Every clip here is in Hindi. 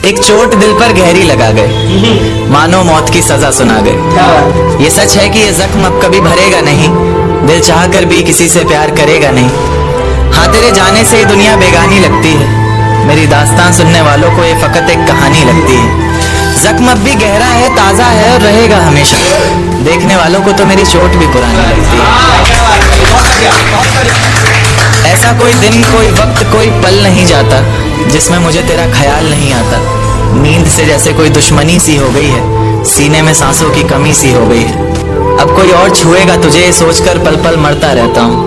एक चोट दिल पर गहरी लगा गए, मानो मौत की सजा सुना गए। ये सच है कि ये जख्म अब कभी भरेगा नहीं, दिल चाह कर भी किसी से प्यार करेगा नहीं। हाँ, तेरे जाने से ही दुनिया बेगानी लगती है, मेरी दास्तान सुनने वालों को ये फकत एक कहानी लगती है। जख्म अब भी गहरा है, ताजा है और रहेगा हमेशा, देखने वालों को तो मेरी चोट भी पुरानी लगती है। ऐसा कोई दिन, कोई वक्त, कोई पल नहीं जाता जिसमें मुझे तेरा ख्याल नहीं आता। नींद से जैसे कोई दुश्मनी सी हो गई है, सीने में सांसों की कमी सी हो गई है। अब कोई और छुएगा तुझे सोचकर पल पल मरता रहता हूँ,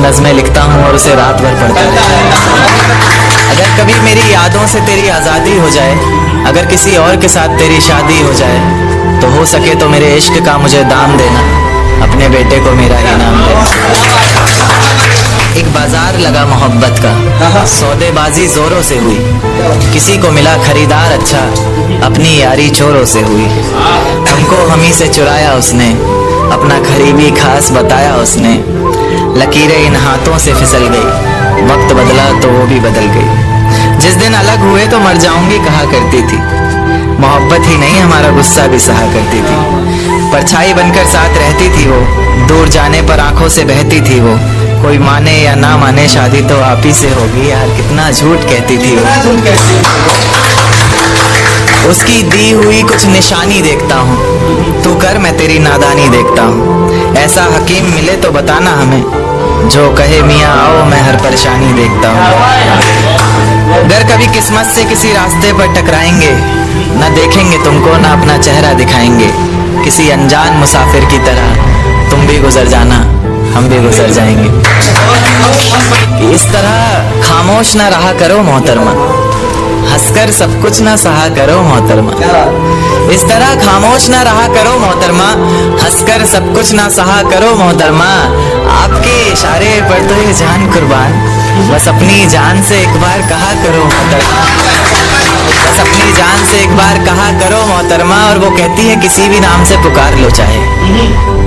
नज़्में लिखता हूँ और उसे रात भर पढ़ता रहता हूँ। अगर कभी मेरी यादों से तेरी आज़ादी हो जाए, अगर किसी और के साथ तेरी शादी हो जाए, तो हो सके तो मेरे इश्क का मुझे दाम देना, अपने बेटे को मेरा ही नाम देना। एक बाजार लगा मोहब्बत का, सौदेबाजी जोरों से हुई, किसी को मिला खरीदार अच्छा, अपनी यारी चोरों से हुई। हमको हमी से चुराया उसने, अपना करीबी खास बताया उसने। लकीरें इन हाथों से फिसल गई, वक्त बदला तो वो भी बदल गई। जिस दिन अलग हुए तो मर जाऊंगी कहा करती थी, मोहब्बत ही नहीं हमारा गुस्सा भी सहा करती थी। परछाई बनकर साथ रहती थी वो, दूर जाने पर आंखों से बहती थी वो। कोई माने या ना माने शादी तो आप ही से होगी यार, कितना झूठ कहती थी वो। उसकी दी हुई कुछ निशानी देखता हूँ, तू कर मैं तेरी नादानी देखता हूँ। ऐसा हकीम मिले तो बताना हमें, जो कहे मियाँ आओ मैं हर परेशानी देखता हूँ। अगर कभी किस्मत से किसी रास्ते पर टकराएंगे, न देखेंगे तुमको न अपना चेहरा दिखाएंगे। किसी अनजान मुसाफिर की तरह तुम भी गुजर जाना, हम भी गुजर जाएंगे। इस तरह खामोश ना रहा करो मोहतरमा, हंसकर सब कुछ ना सहा करो मोहतरमा। इस तरह खामोश ना रहा करो मोहतरमा, हंसकर सब कुछ ना सहा करो मोहतरमा। आपके इशारे पर तो ये जान कुर्बान, बस अपनी जान से एक बार कहा करो मोहतरमा, बस अपनी जान से एक बार कहा करो मोहतरमा। और वो कहती है किसी भी नाम से पुकार लो चाहे,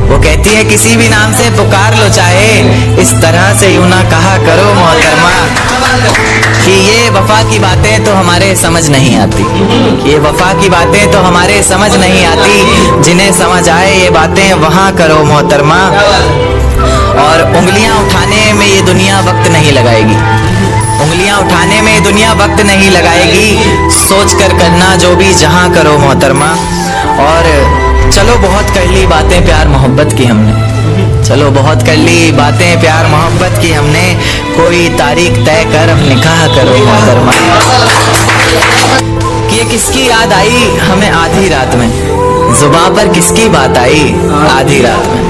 वो कहती है किसी भी नाम से पुकार लो चाहे, इस तरह से यूं ना कहा करो मोहतरमा कि ये वफा की बातें तो हमारे समझ नहीं आती, ये वफा की बातें तो हमारे समझ नहीं आती। जिन्हें समझ आए ये बातें वहाँ करो मोहतरमा। और उंगलियां उठाने में ये दुनिया वक्त नहीं लगाएगी, उंगलियां उठाने में दुनिया वक्त नहीं लगाएगी। सोच कर करना जो भी जहां करो मोहतरमा। और चलो बहुत कर ली बातें प्यार मोहब्बत की हमने, चलो बहुत कर ली बातें प्यार मोहब्बत की हमने। कोई तारीख तय कर अब निकाह करो मोहतरमा। कि ये किसकी याद आई हमें आधी रात में, जुबां पर किसकी बात आई आधी रात में।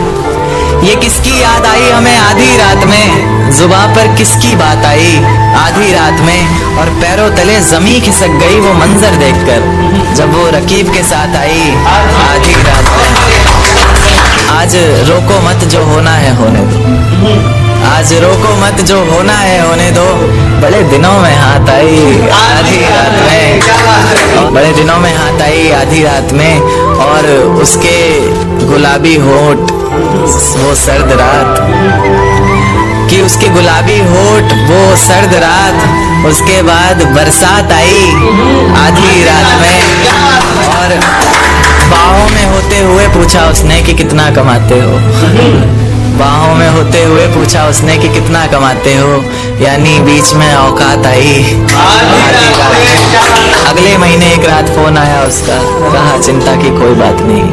ये किसकी याद आई हमें आधी रात में, जुबां पर किसकी बात आई आधी रात में। और पैरों तले जमी खिसक गई वो मंजर देखकर, जब वो रकीब के साथ आई आधी रात में। आज रोको मत जो होना है होने दो, आज रोको मत जो होना है होने दो। बड़े दिनों में हाथ आई आधी रात में, बड़े दिनों में हाथ आई आधी रात में। और उसके गुलाबी होठ वो सर्द रात, कि उसके गुलाबी होठ वो सर्द रात। उसके बाद बरसात आई आधी रात में, और बाहों में होते हुए पूछा उसने कि कितना कमाते हो, बाहों में होते हुए पूछा उसने कि कितना कमाते हो। यानी बीच में औकात आई आधी रात में। अगले महीने एक रात फोन आया उसका, कहा चिंता की कोई बात नहीं।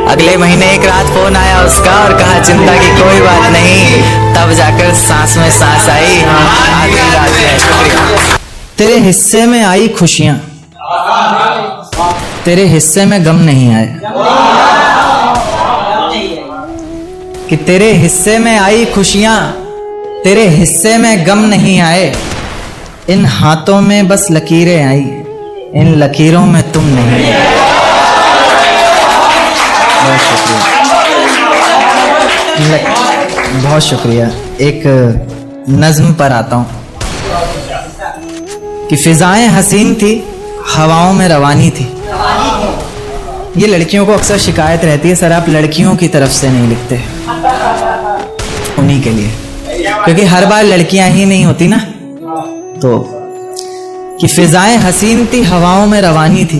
अगले महीने एक रात फोन आया उसका और कहा चिंता की कोई बात नहीं। तब जाकर सांस में सांस आई आधी रात में। शुक्रिया। तेरे हिस्से में आई खुशियां, तेरे हिस्से में गम नहीं आया। कि तेरे हिस्से में आई खुशियां, तेरे हिस्से में गम नहीं आए। इन हाथों में बस लकीरें आई, इन लकीरों में तुम नहीं आए। बहुत शुक्रिया। एक नज्म पर आता हूं कि फिजाएं हसीन थी, हवाओं में रवानी थी। ये लड़कियों को अक्सर शिकायत रहती है, सर आप लड़कियों की तरफ से नहीं लिखते। उन्हीं के लिए, क्योंकि हर बार लड़कियां ही नहीं होती ना, तो कि फिजाएं हसीन थी, हवाओं में रवानी थी,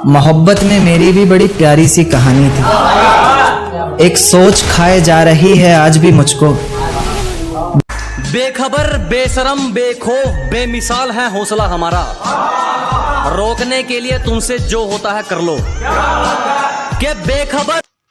मोहब्बत में मेरी भी बड़ी प्यारी सी कहानी थी। एक सोच खाए जा रही है आज भी मुझको। बेखबर बेशरम बेखौफ बेमिसाल है हौसला हमारा, रोकने के लिए तुमसे जो होता है कर लो। के बेखबर